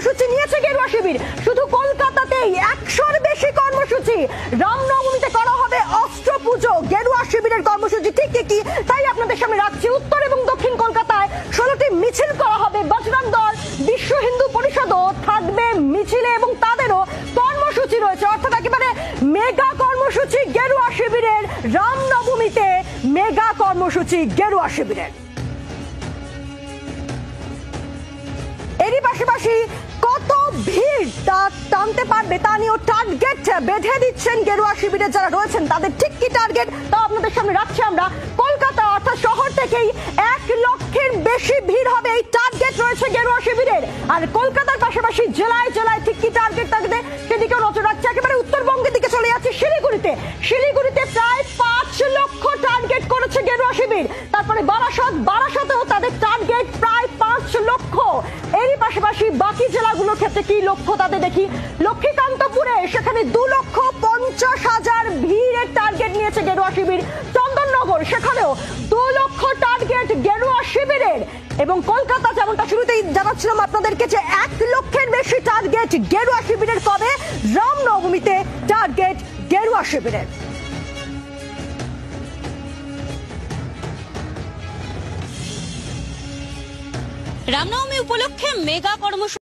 কর্মসূচি নিয়েছে গেরুয়া শিবির। শুধু কলকাতাতেই 100-র বেশি কর্মসূচি। রামনবমীতে করা হবে অস্ত্র পুজো। গেরুয়া শিবিরের কর্মসূচি ঠিক কি তাই আপনাদের সামনে রাখছি। উত্তর এবং দক্ষিণ কলকাতায় 16টি মিছিল করা হবে। বজরং দল, বিশ্ব হিন্দু পরিষদও থাকবে মিছিলে এবং তাদেরও কর্মসূচি রয়েছে। অর্থাৎ একেবারে মেগা কর্মসূচি গেরুয়া শিবিরের। রামনবমীতে মেগা কর্মসূচি গেরুয়া শিবিরের। এরই পাশাপাশি কত ভিড় তা টানতে পারবে তা নিয়েও টার্গেট বেঁধে দিচ্ছেন গেরুয়া শিবিরে যারা রয়েছেন। তাদের ঠিক কি টার্গেট তা আপনাদের সামনে রাখছি আমরা। কলকাতা অর্থাৎ শহর থেকেই 1 লক্ষের বেশি ভিড় হবে, এই টার্গেট রয়েছে গেরুয়া শিবিরের। আর কলকাতার পাশাপাশি জেলায় জেলায় ঠিক কি টার্গেট থাকবে সেদিকেও নজর রাখছে। একেবারে উত্তরবঙ্গের দিকে চলে যাচ্ছে শিলিগুড়িতে প্রায় 5 লক্ষ টার্গেট করেছে গেরুয়া শিবির। তারপরে বারাসতেও তাদের টার্গেট প্রায় 5 লক্ষ। এরই পাশাপাশি বাকি জেলাগুলোর ক্ষেত্রে কি লক্ষ্য তাদের দেখি। লক্ষ্মীকান্তপুরে সেখানে 2,50,000 ভিড়ের টার্গেট নিয়েছে গেরুয়া শিবির। চন্দননগর সেখানেও 2 লক্ষ টার্গেট গেরুয়া শিবিরের। এবং কলকাতা যেমনটা শুরুতেই জানাচ্ছিলাম আপনাদেরকে যে 1 লক্ষের বেশি টার্গেট গেরুয়া শিবিরের। কবে? রামনবমীতে টার্গেট গেরুয়া শিবিরের। রামনবমী উপলক্ষে মেগা কর্মসূচি